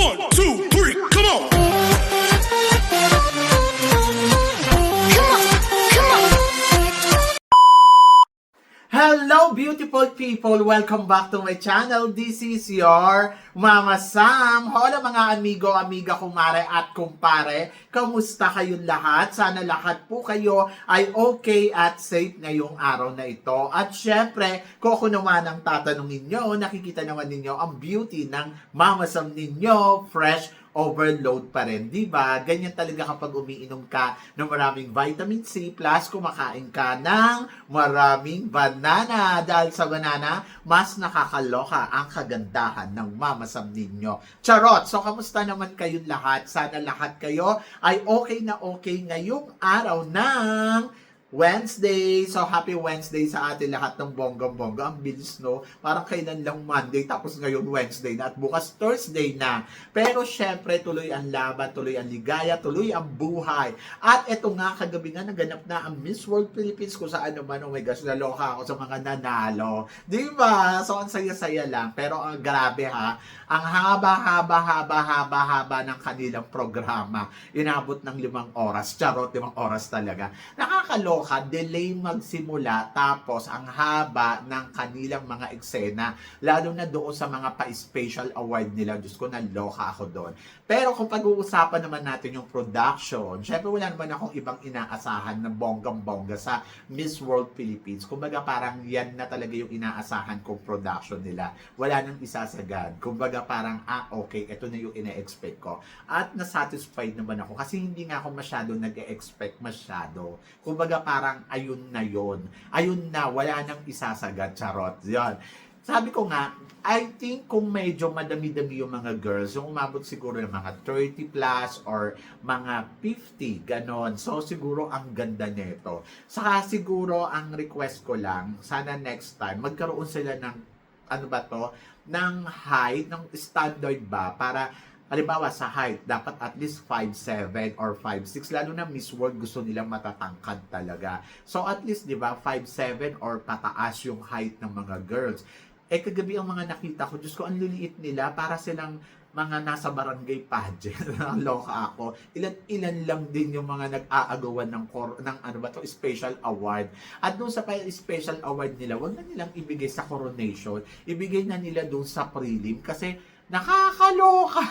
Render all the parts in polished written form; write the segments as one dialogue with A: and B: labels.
A: 1, 2, 3, come on!
B: Hello beautiful people! Welcome back to my channel. This is your Mama Sam. Hola mga amigo, amiga, kumare at kumpare. Kamusta kayong lahat? Sana lahat po kayo ay okay at safe ngayong araw na ito. At syempre, kung ako naman ang tatanungin nyo, nakikita naman ninyo ang beauty ng Mama Sam ninyo, fresh overload pa rin, di ba? Ganyan talaga kapag umiinom ka ng maraming vitamin C plus kumakain ka ng maraming banana. Dahil sa banana, mas nakakaloka ang kagandahan ng Mama Sam ninyo. Charot! So, kamusta naman kayong lahat? Sana lahat kayo ay okay na okay ngayong araw ng Wednesday. So, happy Wednesday sa atin lahat ng bonggang-bongga. Ang bilis, no? Parang kailan lang Monday, tapos ngayon Wednesday na, at bukas Thursday na. Pero, syempre, tuloy ang laban, tuloy ang ligaya, tuloy ang buhay. At eto nga, kagabi nga, naganap na ang Miss World Philippines, kung saan naman, oh my gosh, naloka ako sa mga nanalo. Di ba? So, ang saya-saya lang. Pero, grabe ha, ang haba ng kanilang programa. Inabot ng 5 oras. Charot, 5 oras talaga. Nakakaloka, delay magsimula, tapos ang haba ng kanilang mga eksena, lalo na doon sa mga pa-special award nila. Diyos ko, naloka ako doon. Pero kung pag-uusapan naman natin yung production, syempre wala naman akong ibang inaasahan na bonggang-bongga sa Miss World Philippines. Kumbaga parang yan na talaga yung inaasahan kong production nila. Wala nang isasagad. Kumbaga parang, okay, ito na yung ina-expect ko. At nasatisfied naman ako kasi hindi nga ako masyado nag-expect masyado. Kumbaga parang ayun na yon. Ayun na, wala nang isasagad. Charot. Yan. Sabi ko nga, I think kung medyo madami-dami yung mga girls, yung umabot siguro ng mga 30 plus or mga 50, ganon. So, siguro ang ganda nito. Saka siguro ang request ko lang, sana next time, magkaroon sila ng, ano ba to, ng height, ng standard ba, para halimbawa sa height, dapat at least 5'7 or 5'6. Lalo na Miss World, gusto nilang matatangkad talaga. So at least, di ba, 5'7 or pataas yung height ng mga girls. Kagabi ang mga nakita ko, Diyos ko, ang liliit nila, para silang mga nasa barangay pageant. Loka ako. Ilan lang din yung mga nag-aagawan ng ano ba to, special award. At doon sa special award nila, wag na nilang ibigay sa coronation. Ibigay na nila doon sa prelim kasi nakakaloka.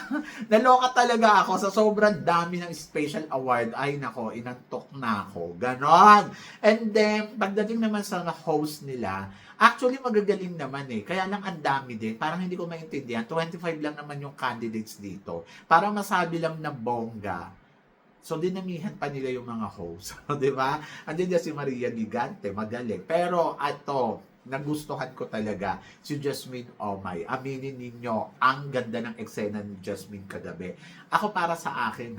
B: Naloka talaga ako sa sobrang dami ng special award. Ay nako, inantok na ako. Ganon. And then, pagdating naman sa host nila, actually magagaling naman eh. Kaya lang ang dami din. Parang hindi ko maintindihan. 25 lang naman yung candidates dito. Para masabi lang na bongga. So, dinamihan pa nila yung mga host. Di ba? Andun si Maria Gigante, magaling. Pero, nagustuhan ko talaga si Jasmine Omay. Aminin ninyo, ang ganda ng eksena ni Jasmine kagabi. Ako para sa akin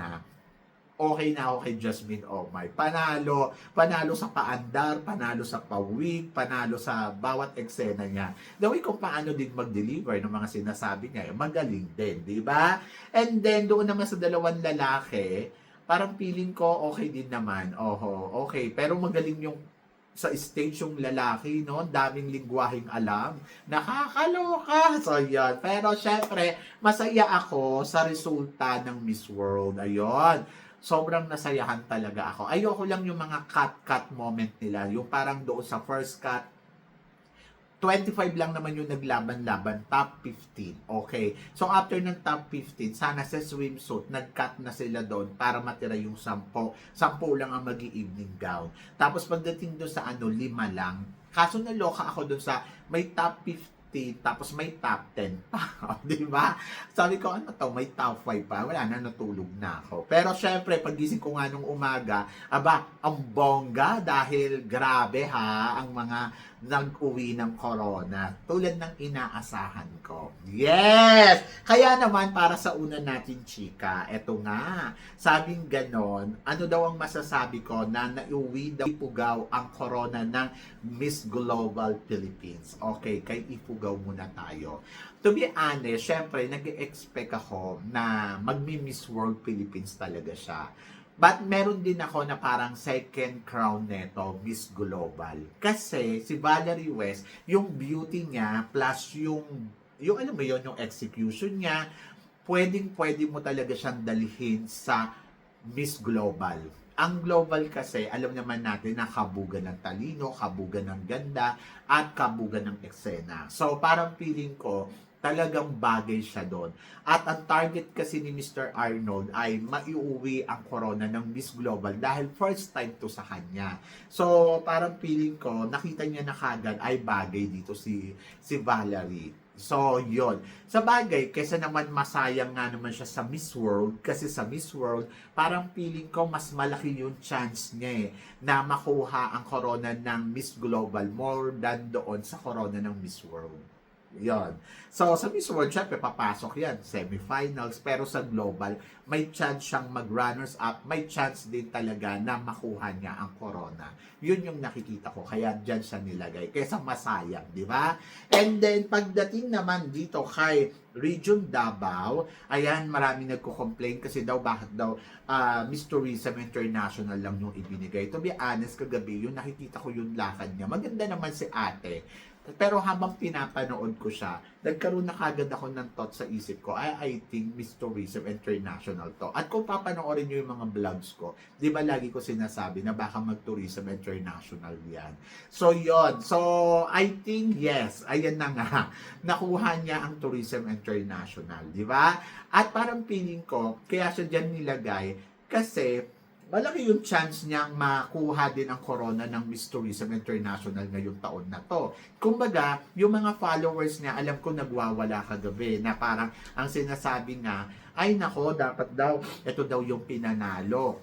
B: okay na ako kay Jasmine Omay. Panalo sa paandar, panalo sa pawig, panalo sa bawat eksena niya. The way kung paano din mag-deliver ng mga sinasabi niya, magaling din, di ba? And then, doon naman sa dalawang lalaki, parang feeling ko okay din naman. Okay. Pero magaling yung sa stage yung lalaki, no? Daming lingwaheng alam. Nakakaloka. So, yan. Pero, syempre, masaya ako sa resulta ng Miss World. Ayun. Sobrang nasayahan talaga ako. Ayoko lang yung mga cut moment nila. Yung parang doon sa first cut, 25 lang naman yung naglaban-laban, top 15. Okay. So, after ng top 15, sana sa swimsuit, nag-cut na sila doon para matira yung 10. 10 lang ang mag-i-evening gown. Tapos, pagdating doon sa 5 lang. Kaso naloka ako doon sa may top 15, tapos may top 10 pa. Di ba? Sabi ko, ano to? May top 5 pa. Wala na, natulog na ako. Pero, syempre, pagising ko nga nung umaga, ang bongga dahil grabe ha, ang mga nag-uwi ng corona. Tulad ng inaasahan ko. Yes! Kaya naman, para sa una natin, chika, eto nga, sabing ganon, ano daw ang masasabi ko na nauwi daw Ifugao ang corona ng Miss Global Philippines. Okay, kay Ifugao muna tayo. To be honest, syempre, nag-expect ako na magmi-Miss World Philippines talaga siya. But meron din ako na parang second crown neto, Miss Global. Kasi si Valerie West, yung beauty niya plus yung alam mo yon, yung execution niya, pwede mo talaga siyang dalhin sa Miss Global. Ang global kasi, alam naman natin na kabugan ng talino, kabugan ng ganda, at kabugan ng eksena. So, parang feeling ko, talagang bagay siya doon. At ang target kasi ni Mr. Arnold ay maiuwi ang corona ng Miss Global dahil first time to sa kanya. So, parang feeling ko, nakita niya na kagad ay bagay dito si Valerie. So, yon. Sa bagay, kesa naman masayang nga naman siya sa Miss World, kasi sa Miss World, parang feeling ko mas malaki yung chance niya na makuha ang corona ng Miss Global more than doon sa corona ng Miss World. Yon. So, sa Miss World, syempre, papasok yan, semifinals, pero sa global, may chance siyang mag-runners up, may chance din talaga na makuha niya ang corona. Yun yung nakikita ko, kaya dyan siya nilagay, kaysa masayang, di ba? And then, pagdating naman dito kay Region Davao, ayan, marami nagko-complain kasi daw, bakit daw, Miss Tourism International lang yung ibinigay. To be honest, kagabi, yung nakikita ko yung lakad niya, maganda naman si ate. Pero habang pinapanood ko siya, nagkaroon na kagad ako ng thought sa isip ko, I think Miss Tourism International to. At kung papanoorin nyo yung mga vlogs ko, di ba lagi ko sinasabi na baka mag-Tourism International yan. So, yon. So, I think, yes, ayan na nga. Nakuha niya ang Tourism International, di ba? At parang feeling ko, kaya siya dyan nilagay, kasi malaki yung chance niyang makuha din ang corona ng Miss Tourism International ngayong taon na to. Kumbaga, yung mga followers niya, alam ko nagwawala kagabi na parang ang sinasabi nga, ay nako, dapat daw, ito daw yung pinanalo.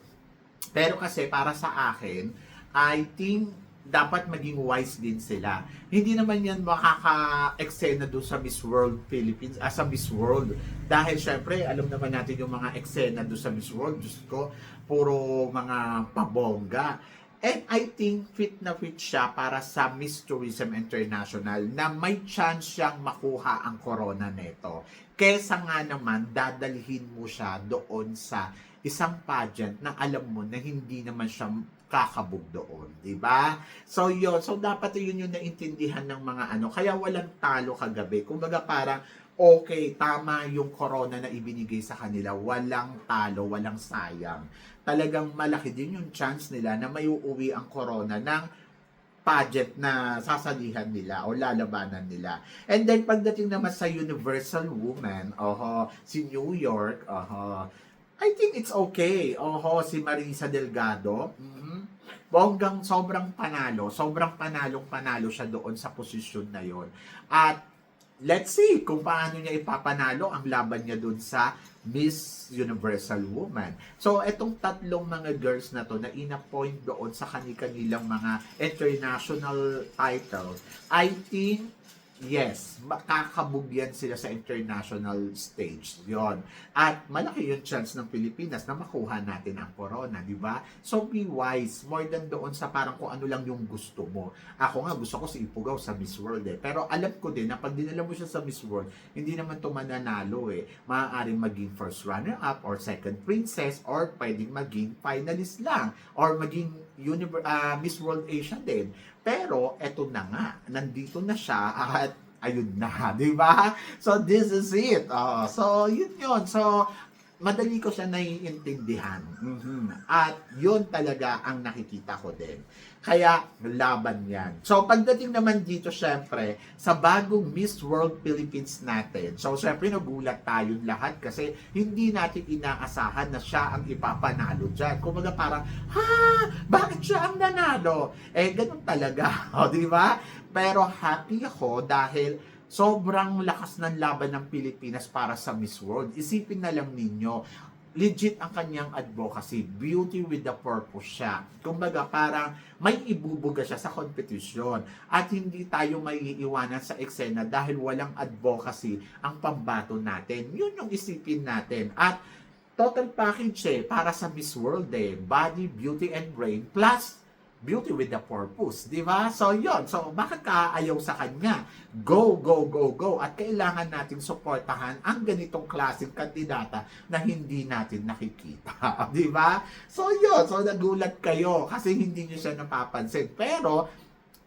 B: Pero kasi para sa akin, I think dapat maging wise din sila. Hindi naman yan makaka-eksena doon sa Miss World Philippines, sa Miss World. Dahil syempre, alam naman natin yung mga eksena doon sa Miss World, Diyos ko, puro mga pabongga. And I think fit na fit siya para sa Miss Tourism International na may chance siyang makuha ang corona neto. Kesa nga naman, dadalhin mo siya doon sa isang pageant na alam mo na hindi naman siya kakabog doon, di ba? So yun, so dapat yun yung naintindihan ng mga ano, kaya walang talo kagabi. Kumbaga parang okay, tama yung corona na ibinigay sa kanila, walang talo, walang sayang. Talagang malaki din yung chance nila na may uuwi ang corona ng pageant na sasalihan nila o lalabanan nila. And then pagdating naman sa Universal Woman, si New York, I think it's okay. Si Marisa Delgado. Bonggang sobrang panalo siya doon sa posisyon na yon. At let's see kung paano niya ipapanalo ang laban niya doon sa Miss Universal Woman. So, etong tatlong mga girls na to na ina-point doon sa kanilang mga international title, I think yes, makakabugyan sila sa international stage. Yon. At malaki yung chance ng Pilipinas na makuha natin ang corona, di ba? So be wise, more than doon sa parang kung ano lang yung gusto mo. Ako nga, gusto ko si Ipugaw sa Miss World Pero alam ko din na pag dinala mo siya sa Miss World, hindi naman ito mananalo Maaaring maging first runner-up or second princess or pwedeng maging finalist lang or maging Miss World Asia din. Pero eto na nga, nandito na siya at ayun na, di ba? So this is it. So yun. So madali ko siya naiintindihan. At yun talaga ang nakikita ko din. Kaya laban yan. So pagdating naman dito syempre sa bagong Miss World Philippines natin. So syempre nagulat tayong lahat kasi hindi natin inaasahan na siya ang ipapanalo dyan. Kumbaga parang, bakit siya ang nanalo? Ganun talaga. Di ba? Pero happy ako dahil sobrang lakas ng laban ng Pilipinas para sa Miss World. Isipin na lang ninyo, legit ang kanyang advocacy. Beauty with the purpose siya. Kumbaga, parang may ibubuga siya sa kompetisyon. At hindi tayo maiiwanan sa eksena dahil walang advocacy ang pambato natin. Yun yung isipin natin. At total package para sa Miss World Body, beauty, and brain plus beauty with the purpose, di ba? So, yon. So, bakit ka ayaw sa kanya? Go, go, go, go. At kailangan natin suportahan ang ganitong klaseng kandidata na hindi natin nakikita. Di ba? So, yon. So, nagulat kayo kasi hindi nyo siya napapansin. Pero,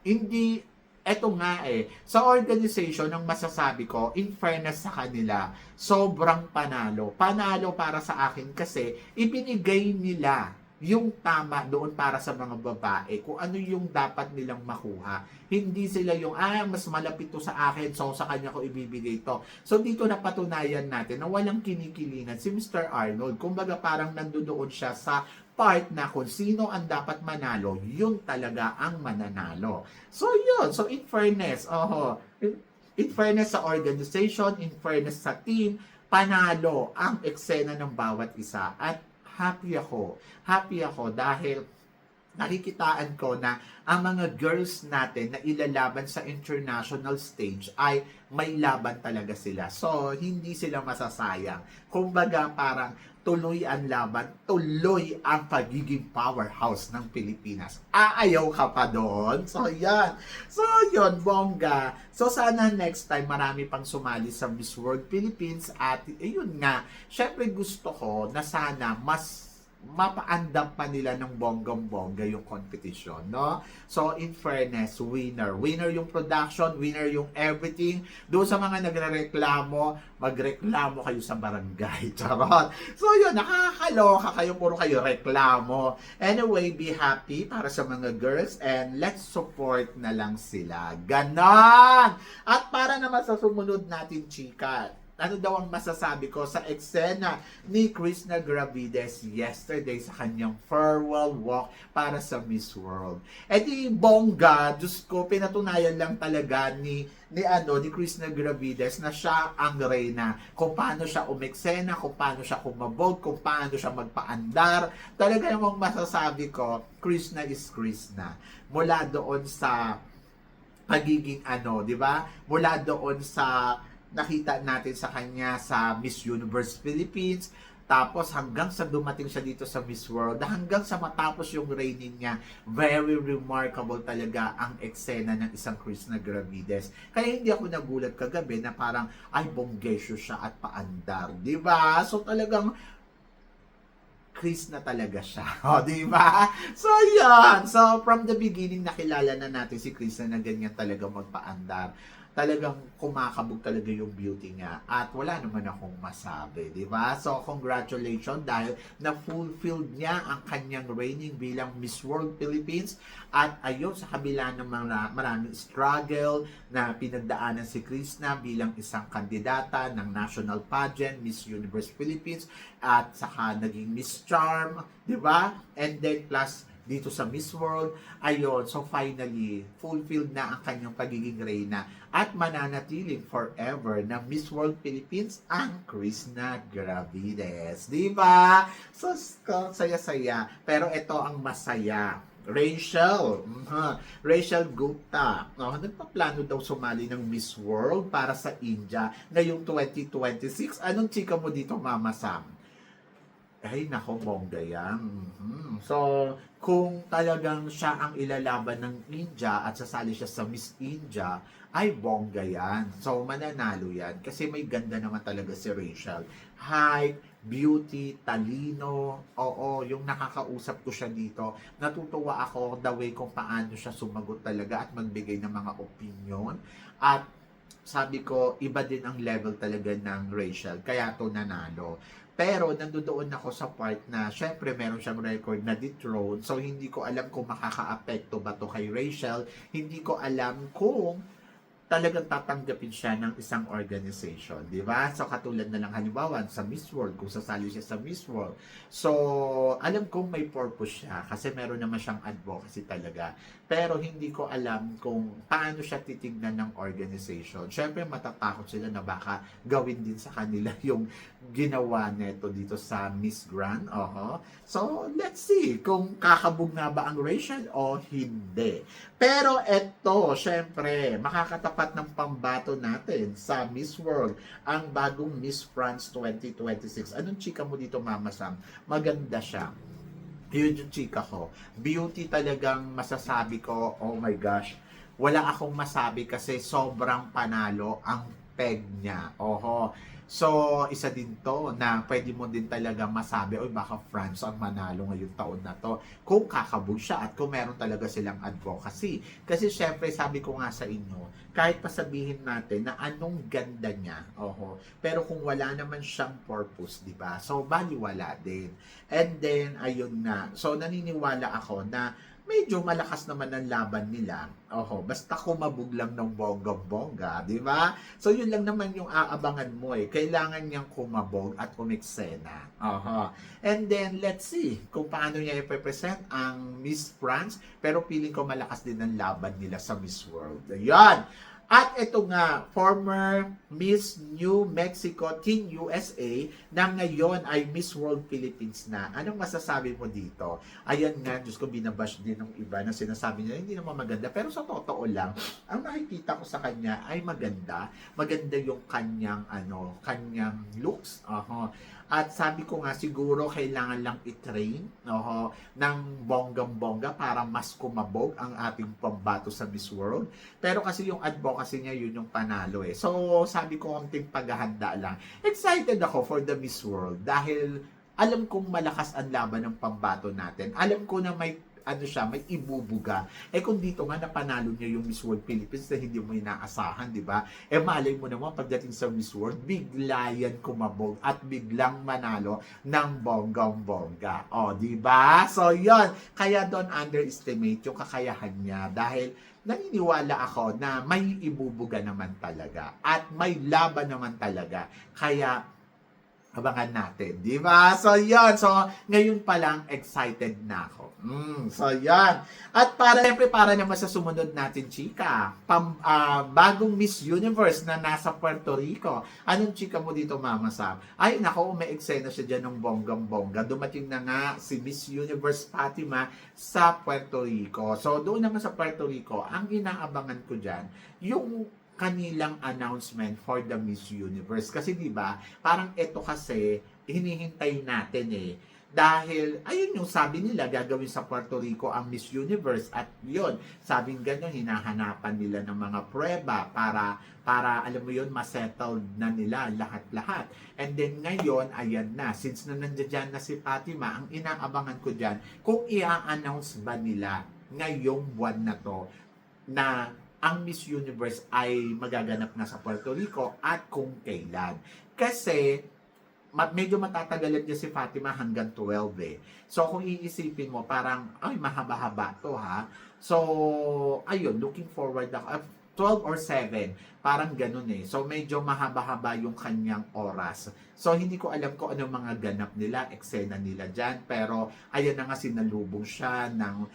B: hindi eto nga sa organization, ang masasabi ko, in fairness sa kanila, sobrang panalo. Panalo para sa akin kasi ibinigay nila yung tama doon para sa mga babae, kung ano yung dapat nilang makuha. Hindi sila yung, mas malapit to sa akin, so sa kanya ko ibibigay to. So dito napatunayan natin na walang kinikilingan si Mr. Arnold. Kumbaga parang nandoon siya sa part na kung sino ang dapat manalo, yun talaga ang mananalo. So yun, so in fairness, in fairness sa organization, in fairness sa team, panalo ang eksena ng bawat isa. At happy ako dahil nakikitaan ko na ang mga girls natin na ilalaban sa international stage ay may laban talaga sila. So, hindi sila masasayang. Kumbaga, parang tuloy ang laban, tuloy ang pagiging powerhouse ng Pilipinas. Aayaw ka pa doon? So, yan. So, yun, bongga. So, sana next time marami pang sumali sa Miss World Philippines at yun nga, syempre gusto ko na sana mas mapaandam pa nila ng bonggang-bongga yung competition, no? So, in fairness, winner yung production, winner yung everything. Doon sa mga nagrereklamo, magreklamo kayo sa barangay. Charot! So, yun, nakakaloka kayo, puro kayo reklamo. Anyway, be happy para sa mga girls and let's support na lang sila. Ganon! At para naman sa sumunod natin, chika, ano daw ang masasabi ko sa eksena ni Krishna Gravides yesterday sa kanyang farewell walk para sa Miss World. E di bongga, Diyos ko, pinatunayan lang talaga ni Krishna Gravides na siya ang reyna. Kung paano siya umeksena, kung paano siya kumabog, kung paano siya magpaandar. Talaga namang masasabi ko, Krishna is Krishna. Mula doon sa pagiging di ba? Mula doon sa nakita natin sa kanya sa Miss Universe Philippines, tapos hanggang sa dumating siya dito sa Miss World, hanggang sa matapos yung reigning niya, very remarkable talaga ang eksena ng isang Krishna Gravides. Kaya hindi ako nagulat kagabi na parang, ay, bonggesyo siya at paandar. Diba? So talagang, Chris na talaga siya. Di ba? So, yan. So, from the beginning, nakilala na natin si Chris na ganyan talaga magpaandar. Talagang kumakabog talaga yung beauty niya at wala naman akong masabi, di ba? So, congratulations dahil na-fulfilled niya ang kanyang reigning bilang Miss World Philippines at ayun, sa kabila ng mga maraming struggle na pinagdaanan si Krishna bilang isang kandidata ng national pageant, Miss Universe Philippines at saka naging Miss Charm, di ba? And then plus dito sa Miss World, ayun, so finally, fulfilled na ang kanyang pagiging reyna at mananatiling forever na Miss World Philippines ang Krishna Gravides. Diba? So, saya-saya. Pero ito ang masaya. Rachel Gupta. Nagpaplano daw sumali ng Miss World para sa India ngayong 2026. Anong chika mo dito, Mama Sam? Ay, nako, bongga yan. So, kung talagang siya ang ilalaban ng India at sasali siya sa Miss India, ay bongga yan. So, mananalo yan. Kasi may ganda naman talaga si Rachel. Height, beauty, talino. Oo, yung nakakausap ko siya dito. Natutuwa ako the way kung paano siya sumagot talaga at magbigay ng mga opinion. At sabi ko, iba din ang level talaga ng Rachel. Kaya to nanalo. Pero nandoon ako sa part na syempre meron siyang record na dethrone. So hindi ko alam kung makaka-apekto ba to kay Rachel. Hindi ko alam kung talagang tatanggapin siya ng isang organization, di ba? So katulad na lang halimbawa sa Miss World, kung sasali siya sa Miss World. So alam kong may purpose siya kasi meron naman siyang advocacy talaga. Pero hindi ko alam kung paano siya titignan ng organization. Syempre matatakot sila na baka gawin din sa kanila yung ginawa neto dito sa Miss Grand. So let's see kung kakabog nga ba ang Rachel o hindi. Pero eto, syempre, makakatapat ng pambato natin sa Miss World, ang bagong Miss France 2026. Anong chika mo dito, Mama Sam? Maganda siya. Yun yung chika ko. Beauty talagang masasabi ko, oh my gosh, wala akong masabi kasi sobrang panalo ang peg niya. Oho. So, isa din to na pwede mo din talaga masabi, oy baka France ang manalo ngayong taon na to. Kung kakabog siya at kung meron talaga silang advocacy. Kasi syempre, sabi ko nga sa inyo, kahit pasabihin natin na anong ganda niya, oho, pero kung wala naman siyang purpose, di ba? So, baliwala din. And then, ayun nga. So, naniniwala ako na medyo malakas naman ang laban nila. Oho, basta kumabog lang ng bonggang-bongga, di ba? So, yun lang naman yung aabangan mo eh. Kailangan niyang kumabog at umeksena. Oho. And then, let's see kung paano niya i-present ang Miss France. Pero feeling ko malakas din ang laban nila sa Miss World. Ayan! At ito nga, former Miss New Mexico Teen USA na ngayon ay Miss World Philippines na. Anong masasabi mo dito? Ayan nga, Diyos ko, binabash din ng iba na sinasabi niya, hindi naman maganda. Pero sa totoo lang, ang nakikita ko sa kanya ay maganda. Maganda yung kanyang, kanyang looks. At sabi ko nga, siguro kailangan lang i-train ng bonggang-bongga para mas kumabog ang ating pambato sa Miss World. Pero kasi yung advocacy niya, yun yung panalo eh. So, sabi ko, konting paghahanda lang. Excited ako for the Miss World dahil alam kong malakas ang laban ng pambato natin. Alam ko na may may ibubuga. Kung dito nga napanalo niya yung Miss World Philippines na hindi mo inaasahan, di ba? Malay mo naman pagdating sa Miss World, bigla yan kumabog at biglang manalo ng bonggang-bongga. Di ba? So, yon. Kaya don't underestimate yung kakayahan niya dahil naniniwala ako na may ibubuga naman talaga at may laban naman talaga. Kaya abangan natin, di ba? So, yan. So, ngayon pa lang, excited na ako. So, yan. At siyempre, para naman sa sumunod natin, chika, bagong Miss Universe na nasa Puerto Rico. Anong chika mo dito, Mama Sam? Ay, nako, may eksena siya dyan ng bonggang-bongga. Dumating na nga si Miss Universe Fatima sa Puerto Rico. So, doon naman sa Puerto Rico, ang inaabangan ko dyan, yung kanilang announcement for the Miss Universe. Kasi 'di ba, parang ito kasi hinihintay natin eh. Dahil ayun yung sabi nila gagawin sa Puerto Rico ang Miss Universe at yun, sabing gano'n hinahanapan nila ng mga prueba para alam mo yun, masettled na nila lahat-lahat. And then ngayon, ayan na, since na nandiyan na si Fatima, ang inaabangan ko diyan kung i-announce ba nila ngayong buwan na to na ang Miss Universe ay magaganap na sa Puerto Rico at kung kailan. Kasi, medyo matatagalan niya si Fatima hanggang 12 eh. So, kung iisipin mo, parang, ay, mahaba-haba to ha. So, ayun, looking forward ako. 12 or 7, parang ganun eh. So, medyo mahaba-haba yung kanyang oras. So, hindi ko alam kung ano mga ganap nila, eksena nila dyan. Pero, ayan na nga, sinalubong siya ng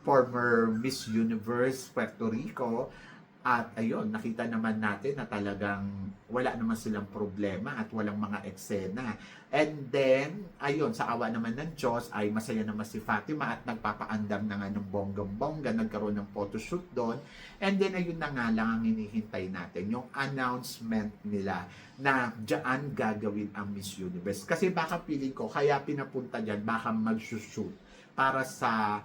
B: former Miss Universe Puerto Rico at ayun, nakita naman natin na talagang wala naman silang problema at walang mga eksena. And then, ayun, sa awa naman ng Diyos ay masaya naman si Fatima at nagpapaandam na nga ng bonggang-bongga, nagkaroon ng photoshoot doon. And then, ayun na nga lang ang hinihintay natin, yung announcement nila na diyan gagawin ang Miss Universe. Kasi baka feeling ko, kaya pinapunta dyan, baka mag-shoot para sa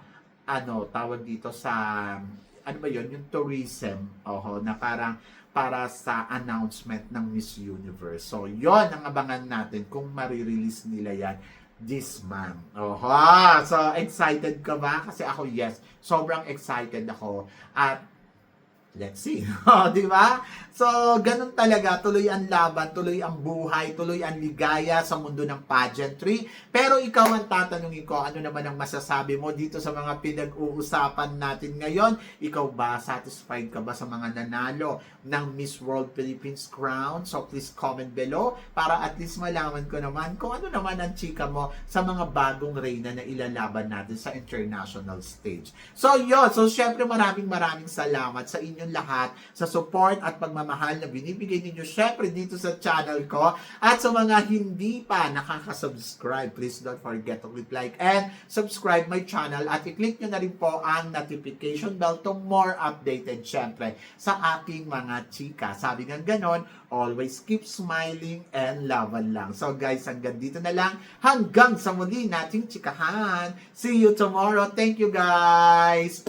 B: tawag dito sa, yung tourism, na parang para sa announcement ng Miss Universe. So, yon ang abangan natin kung marirelease nila yan this month. So, excited ka ba? Kasi ako, yes, sobrang excited ako. At let's see. Di ba? So, ganun talaga. Tuloy ang laban, tuloy ang buhay, tuloy ang ligaya sa mundo ng pageantry. Pero ikaw ang tatanungin ko, ano naman ang masasabi mo dito sa mga pinag-uusapan natin ngayon? Ikaw ba, satisfied ka ba sa mga nanalo ng Miss World Philippines crown? So, please comment below para at least malaman ko naman kung ano naman ang chika mo sa mga bagong reyna na ilalaban natin sa international stage. So, yun. So, syempre maraming salamat sa inyo lahat sa support at pagmamahal na binibigay ninyo syempre dito sa channel ko. At sa mga hindi pa nakaka-subscribe, please don't forget to click like and subscribe my channel at i-click nyo na rin po ang notification bell to more updated syempre sa aking mga chika. Sabi nga ganon, always keep smiling and laban lang. So guys, hanggang dito na lang. Hanggang sa muli nating chikahan. See you tomorrow. Thank you guys!